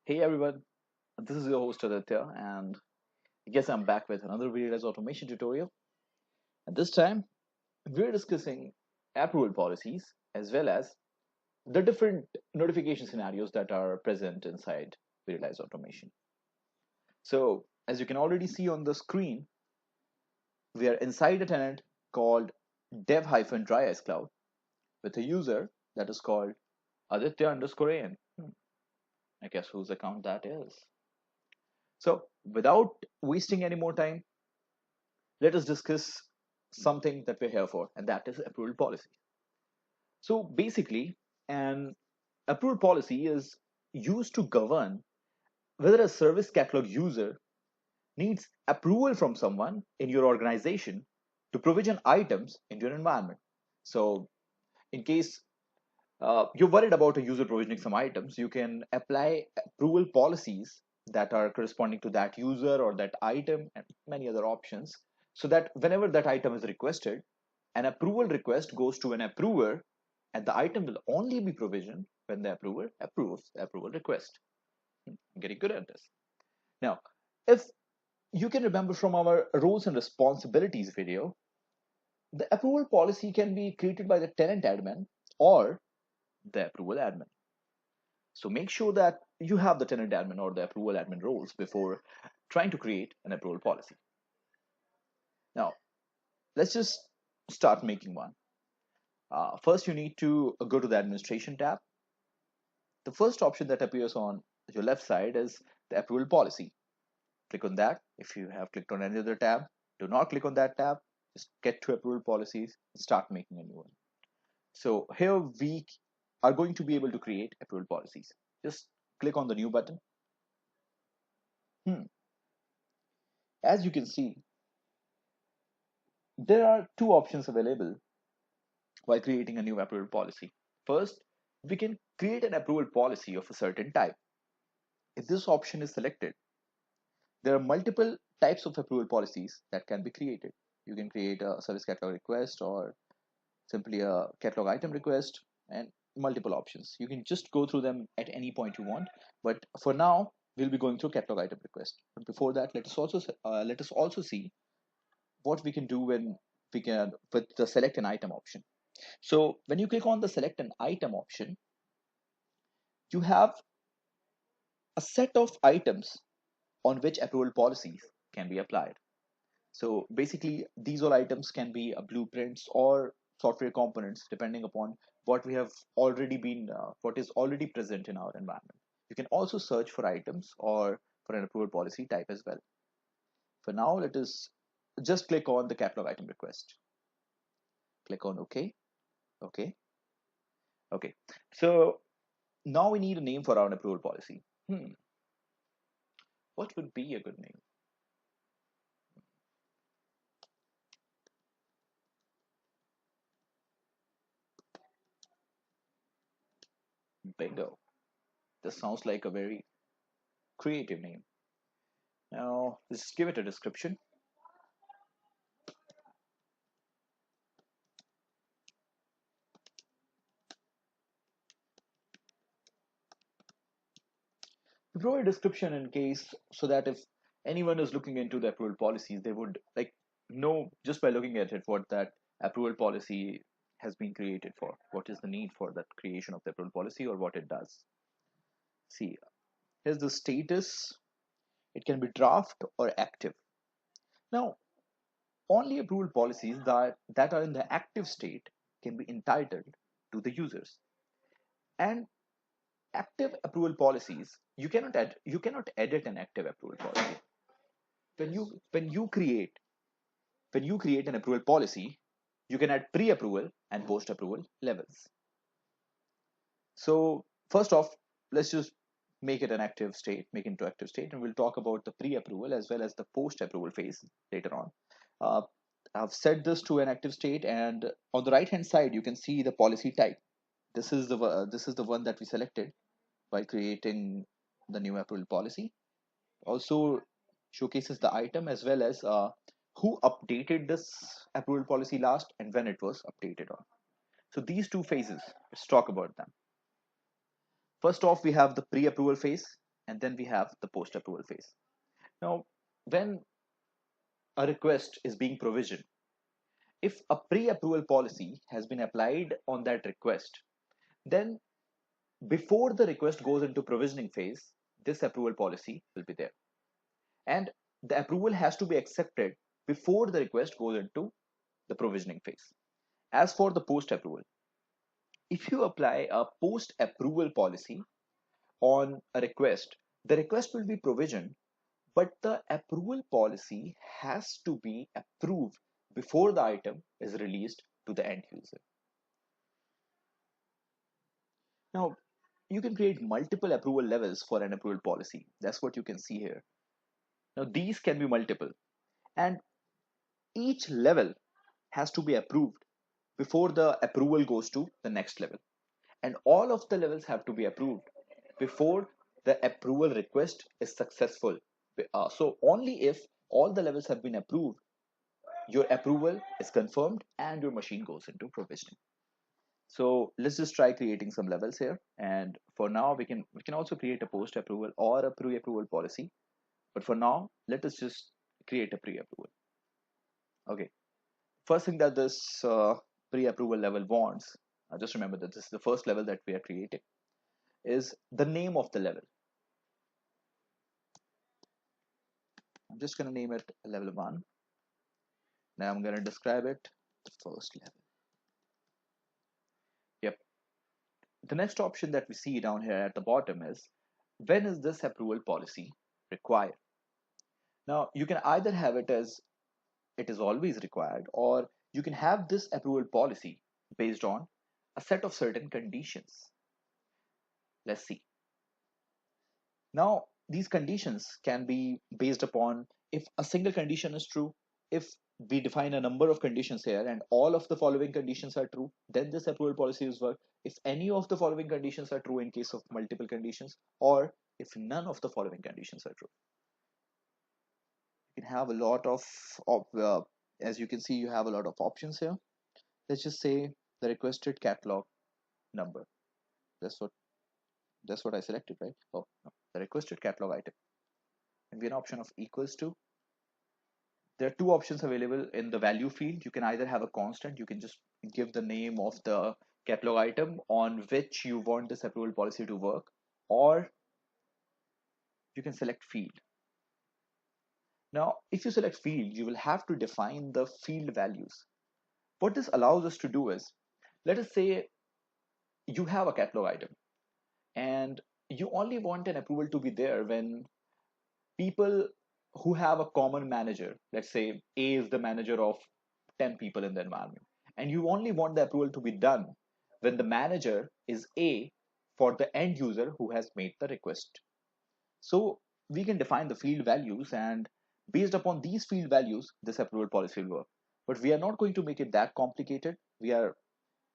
Hey everyone, this is your host Aditya, and I guess I'm back with another VRA automation tutorial. And this time, we're discussing approval policies as well as the different notification scenarios that are present inside VRA automation. So, as you can already see on the screen, we are inside a tenant called dev-dry cloud with a user that is called Aditya_an. I guess whose account that is. So, without wasting any more time, let us discuss something that we're here for, and that is approval policy. So basically, an approval policy is used to govern whether a service catalog user needs approval from someone in your organization to provision items into your environment. So, in case you're worried about a user provisioning some items, you can apply approval policies that are corresponding to that user or that item and many other options so that whenever that item is requested, an approval request goes to an approver and the item will only be provisioned when the approver approves the approval request. I'm getting good at this. Now, if you can remember from our roles and responsibilities video, the approval policy can be created by the tenant admin or the approval admin. So make sure that you have the tenant admin or the approval admin roles before trying to create an approval policy. Now, let's just start making one. First, you need to go to the administration tab. The first option that appears on your left side is the approval policy. Click on that. If you have clicked on any other tab, do not click on that tab. Just get to approval policies and start making a new one. So here we are going to be able to create approval policies. Just click on the new button. As you can see, there are two options available while creating a new approval policy. First, we can create an approval policy of a certain type. If this option is selected, there are multiple types of approval policies that can be created. You can create a service catalog request or simply a catalog item request and multiple options. You can just go through them at any point you want. But for now, we'll be going through catalog item request. But before that, let us also see what we can do when we can with the select an item option. So when you click on the select an item option, you have a set of items on which approval policies can be applied. So basically, these all items can be blueprints or software components depending upon what we have already been, what is already present in our environment. You can also search for items or for an approval policy type as well. For now, let us just click on the catalog item request. Click on OK, OK, OK. So now we need a name for our approval policy. What would be a good name? Bingo. This sounds like a very creative name. Now, let's give it a description. Provide a description in case so that if anyone is looking into the approval policies, they would like know just by looking at it what that approval policy has been created for. What is the need for that creation of the approval policy or what it does. See, here's the status. It can be draft or active. Now, only approval policies that are in the active state can be entitled to the users. And active approval policies, you cannot edit an active approval policy. When you create an approval policy, you can add pre-approval and post-approval levels. So first off, let's just make it an active state, make it into active state, and we'll talk about the pre-approval as well as the post-approval phase later on. uh, I've set this to an active state, and on the right hand side you can see the policy type. This is the one that we selected while creating the new approval policy. Also showcases the item as well as who updated this approval policy last and when it was updated on. So these two phases, let's talk about them. First off, we have the pre-approval phase. and then we have the post-approval phase. Now, when a request is being provisioned, if a pre-approval policy has been applied on that request, then before the request goes into provisioning phase, this approval policy will be there. And the approval has to be accepted before the request goes into the provisioning phase. As for the post-approval, if you apply a post-approval policy on a request, the request will be provisioned, but the approval policy has to be approved before the item is released to the end user. Now, you can create multiple approval levels for an approval policy. That's what you can see here. Now, these can be multiple, and each level has to be approved before the approval goes to the next level. And all of the levels have to be approved before the approval request is successful. So only if all the levels have been approved, your approval is confirmed and your machine goes into provisioning. So let's just try creating some levels here. And for now, we can also create a post approval or a pre-approval policy. But for now, let us just create a pre-approval. Okay. First thing that this pre-approval level wants, just remember that this is the first level that we are creating, is the name of the level. I'm just going to name it level 1. Now I'm going to describe it the first level. Yep. The next option that we see down here at the bottom is, when is this approval policy required? Now you can either have it as it is always required, or you can have this approval policy based on a set of certain conditions. Let's see. Now, these conditions can be based upon if a single condition is true. If we define a number of conditions here and all of the following conditions are true, then this approval policy is work. If any of the following conditions are true in case of multiple conditions, or if none of the following conditions are true. You can have a lot of as you can see, you have a lot of options here. Let's just say the requested catalog number. That's what I selected, right? Oh no, the requested catalog item. And we have an option of equals to. There are two options available in the value field. You can either have a constant, you can just give the name of the catalog item on which you want this approval policy to work, or you can select field. Now, if you select field, you will have to define the field values. What this allows us to do is, let us say you have a catalog item and you only want an approval to be there when people who have a common manager, let's say A is the manager of 10 people in the environment, and you only want the approval to be done when the manager is A for the end user who has made the request. So we can define the field values, and based upon these field values, this approval policy will work. But we are not going to make it that complicated. We are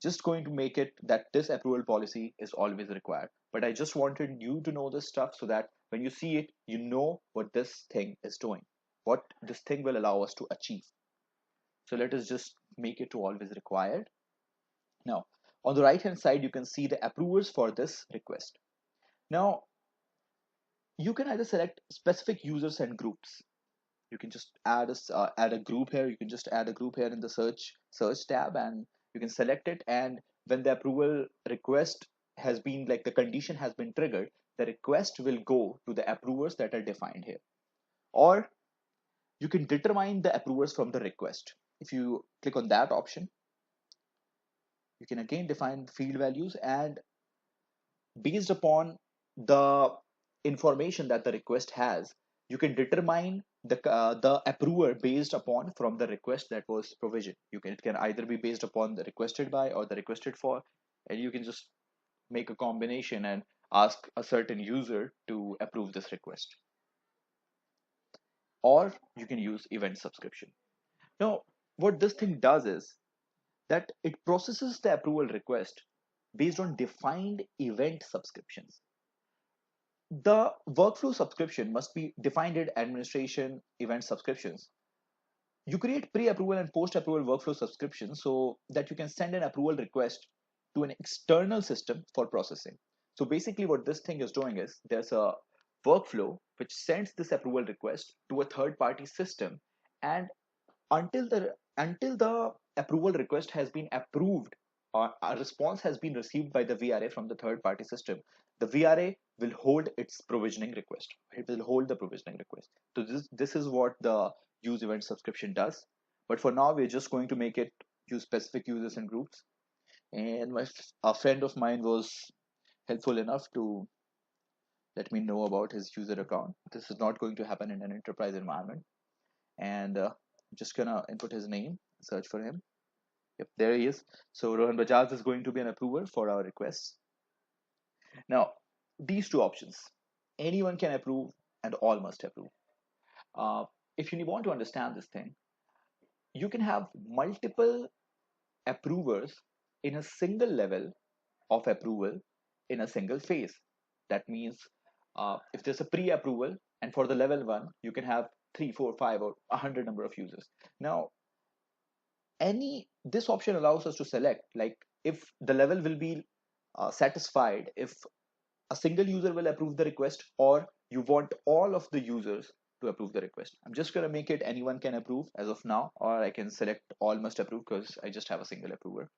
just going to make it that this approval policy is always required. But I just wanted you to know this stuff so that when you see it, you know what this thing is doing, what this thing will allow us to achieve. So let us just make it to always required. Now, on the right hand side, you can see the approvers for this request. Now, you can either select specific users and groups. You can just add a group here. You can just add a group here in the search tab, and you can select it. And when the approval request has been, like, the condition has been triggered, the request will go to the approvers that are defined here. Or you can determine the approvers from the request. If you click on that option, you can again define field values, and based upon the information that the request has, you can determine the approver based upon from the request that was provisioned. It can either be based upon the requested by or the requested for, and you can just make a combination and ask a certain user to approve this request. Or you can use event subscription. Now, what this thing does is that it processes the approval request based on defined event subscriptions. The workflow subscription must be defined in administration event subscriptions. You create pre-approval and post-approval workflow subscriptions so that you can send an approval request to an external system for processing. So basically what this thing is doing is, there's a workflow which sends this approval request to a third party system, and until the approval request has been approved or a response has been received by the VRA from the third party system, the VRA will hold its provisioning request. It will hold the provisioning request. So this is what the use event subscription does. But for now, we're just going to make it use specific users and groups. And a friend of mine was helpful enough to let me know about his user account. This is not going to happen in an enterprise environment. And I'm just gonna input his name, search for him. Yep, there he is. So Rohan Bajaj is going to be an approver for our requests. Now, these two options, anyone can approve and all must approve. Uh, if you want to understand this thing, you can have multiple approvers in a single level of approval in a single phase. That means if there's a pre-approval, and for the level one, you can have 3, 4, 5, or 100 number of users. Now, this option allows us to select, like, if the level will be satisfied if a single user will approve the request, or you want all of the users to approve the request. I'm just going to make it anyone can approve as of now, or I can select all must approve because I just have a single approver.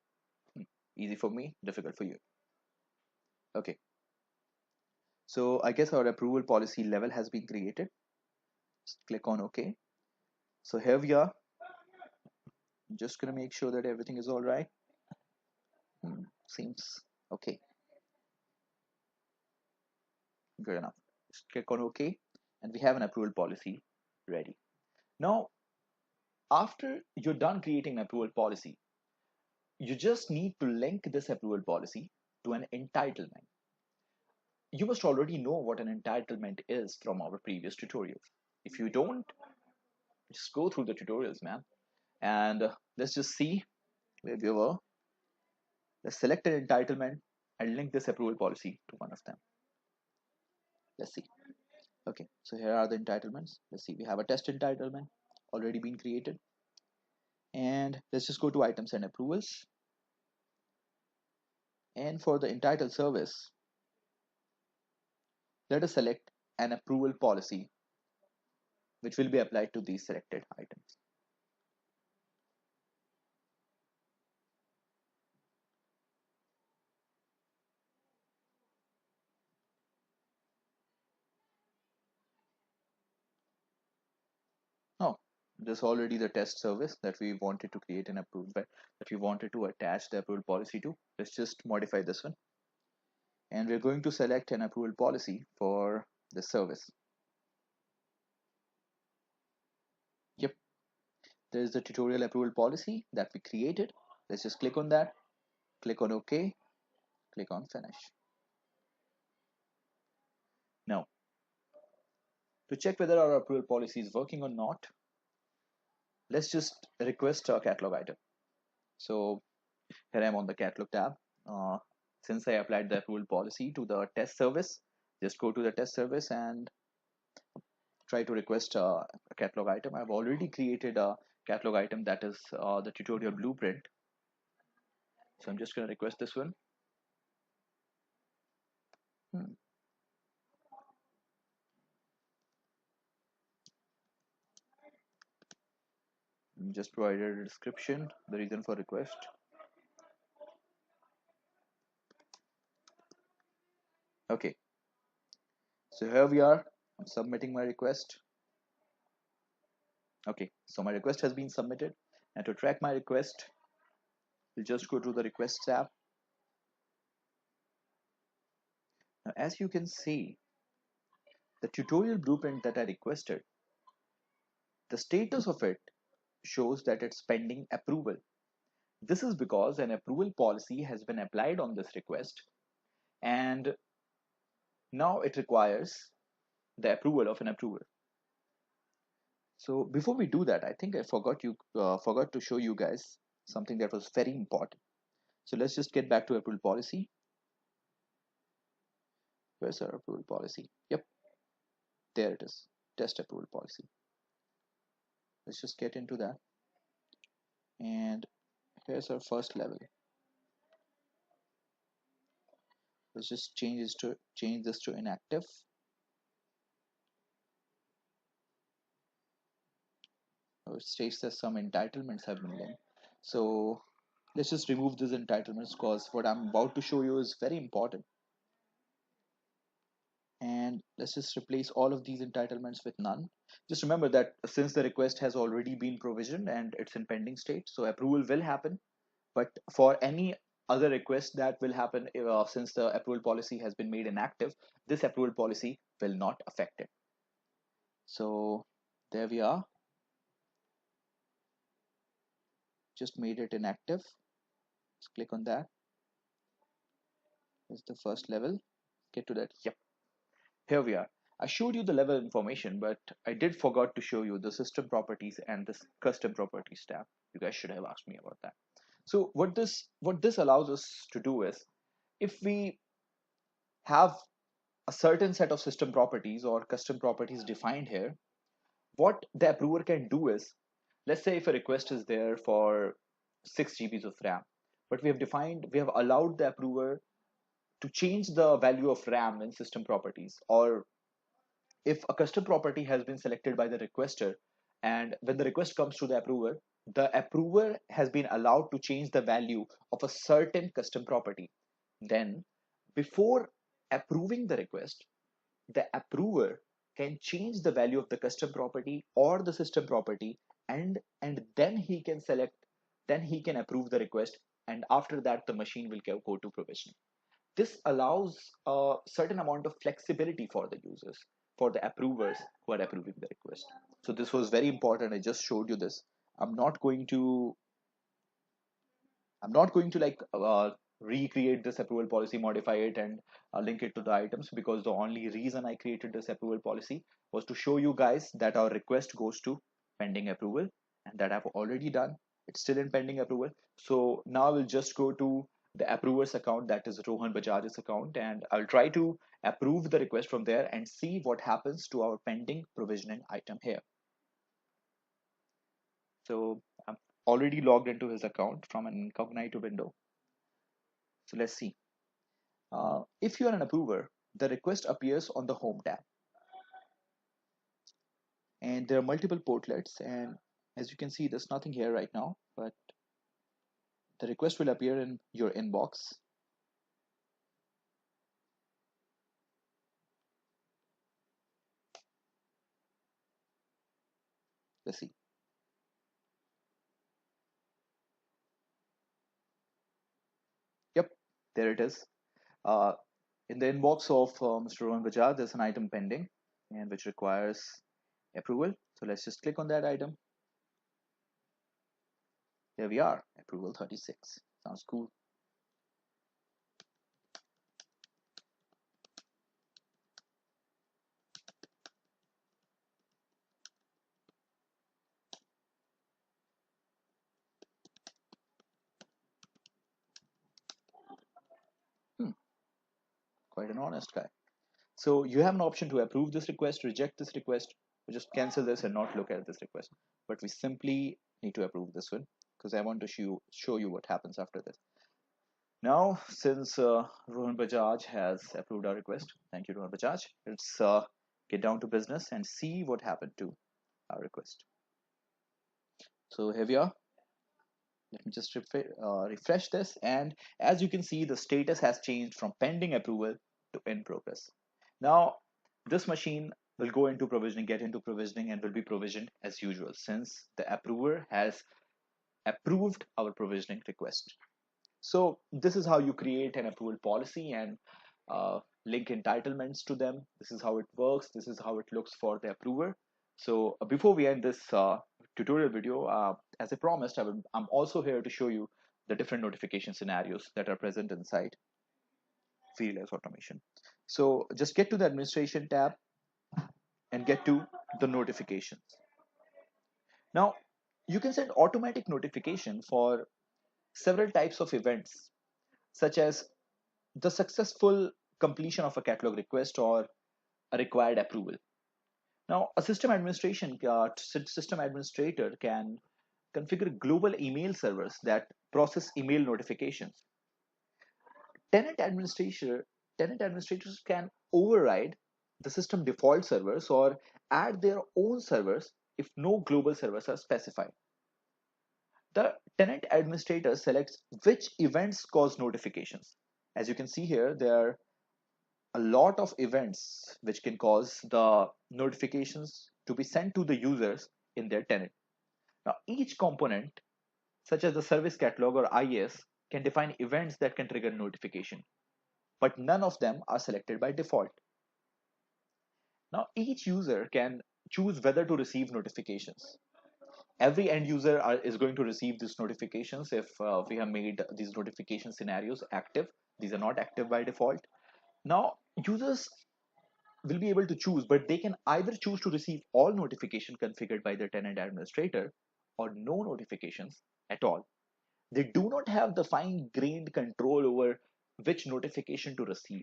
Easy for me, difficult for you. Okay, so I guess our approval policy level has been created. Just click on OK. So here we are. I'm just going to make sure that everything is all right. Seems okay. Good enough. Just click on OK, and we have an approval policy ready. Now, after you're done creating an approval policy, you just need to link this approval policy to an entitlement. You must already know what an entitlement is from our previous tutorials. If you don't, just go through the tutorials, man. And let's just see where we were. Let's select an entitlement and link this approval policy to one of them. Let's see. Okay, so here are the entitlements. Let's see, we have a test entitlement already been created. And let's just go to items and approvals. And for the entitled service, let us select an approval policy which will be applied to these selected items. Oh, this is already the test service that we wanted to create an approval that we wanted to attach the approval policy to. Let's just modify this one. And we're going to select an approval policy for this service. Yep, there is the tutorial approval policy that we created. Let's just click on that, click on OK, click on finish. Now, to check whether our approval policy is working or not, let's just request a catalog item. So here I am on the catalog tab. Since I applied the approval policy to the test service, just go to the test service and try to request a catalog item. I've already created a catalog item, that is the tutorial blueprint. So I'm just going to request this one. Just provided a description, the reason for request. Okay, so here we are. I'm submitting my request. Okay, so my request has been submitted, and to track my request, we'll just go to the request tab. Now, as you can see, the tutorial blueprint that I requested, the status of it shows that it's pending approval. This is because an approval policy has been applied on this request, and now it requires the approval of an approver. So before we do that, I think I forgot to show you guys something that was very important. So let's just get back to approval policy. Where's our approval policy? Yep, there it is, test approval policy. Let's just get into that. And here's our first level. Let's just change this to inactive. It states that some entitlements have been linked. So let's just remove these entitlements because what I'm about to show you is very important. And let's just replace all of these entitlements with none. Just remember that since the request has already been provisioned and it's in pending state, so approval will happen. But for any other request that will happen since the approval policy has been made inactive, this approval policy will not affect it. So there we are, just made it inactive. Let's click on that. It's the first level. Get to that. Yep, here we are. I showed you the level information, but I did forgot to show you the system properties and this custom properties tab. You guys should have asked me about that. So what this allows us to do is, if we have a certain set of system properties or custom properties defined here, what the approver can do is, let's say if a request is there for 6 GBs of RAM, but we have allowed the approver to change the value of RAM in system properties, or if a custom property has been selected by the requester, and when the request comes to the approver has been allowed to change the value of a certain custom property, then before approving the request, the approver can change the value of the custom property or the system property, and then he can approve the request, and after that the machine will go to provisioning. This allows a certain amount of flexibility for the users, for the approvers who are approving the request. So this was very important. I just showed you this. I'm not going to I'm not going to recreate this approval policy, modify it, and link it to the items, because the only reason I created this approval policy was to show you guys that our request goes to pending approval, and that I've already done. It's still in pending approval. So now we'll just go to the approver's account, that is Rohan Bajaj's account, and I'll try to approve the request from there and see what happens to our pending provisioning item here. So I'm already logged into his account from an incognito window. So let's see. If you are an approver, the request appears on the home tab, and there are multiple portlets, and as you can see there's nothing here right now, but the request will appear in your inbox. Let's see. Yep, there it is. uh, in the inbox of Mr. Rohan Bajaj, there's an item pending and which requires approval. So let's just click on that item. There we are, approval 36. Sounds cool. Hmm, quite an honest guy. So you have an option to approve this request, reject this request, or just cancel this and not look at this request. But we simply need to approve this one because I want to show you what happens after this. Now, since Rohan Bajaj has approved our request, thank you, Rohan Bajaj. Let's get down to business and see what happened to our request. So here we are. Let me just refresh this, and as you can see, the status has changed from pending approval to in progress. Now this machine will go into provisioning, get into provisioning, and will be provisioned as usual since the approver has approved our provisioning request. So this is how you create an approval policy and link entitlements to them. This is how it works. This is how it looks for the approver. So before we end this tutorial video, as I promised, I'm also here to show you the different notification scenarios that are present inside VRA automation. So just get to the administration tab and get to the notifications. Now you can send automatic notification for several types of events, such as the successful completion of a catalog request or a required approval. Now, a system administrator can configure global email servers that process email notifications. Tenant administrator, Tenant administrators can override the system default servers or add their own servers if no global servers are specified. The tenant administrator selects which events cause notifications. As you can see here, there are a lot of events which can cause the notifications to be sent to the users in their tenant. Now, each component, such as the service catalog or IAS, can define events that can trigger notification, but none of them are selected by default. Now, each user can choose whether to receive notifications. Every end user is going to receive these notifications if we have made these notification scenarios active. These are not active by default. Now, users will be able to choose, but they can either choose to receive all notification configured by the tenant administrator or no notifications at all. They do not have the fine-grained control over which notification to receive.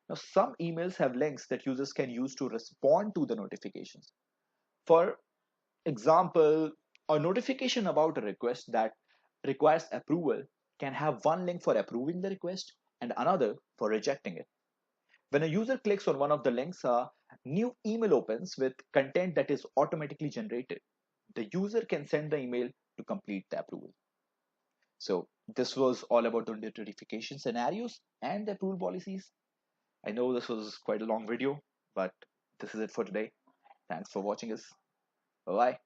Now, some emails have links that users can use to respond to the notifications. For example, a notification about a request that requires approval can have one link for approving the request and another for rejecting it. When a user clicks on one of the links, a new email opens with content that is automatically generated. The user can send the email to complete the approval. So this was all about the notification scenarios and the approval policies. I know this was quite a long video, but this is it for today. Thanks for watching us. Bye bye.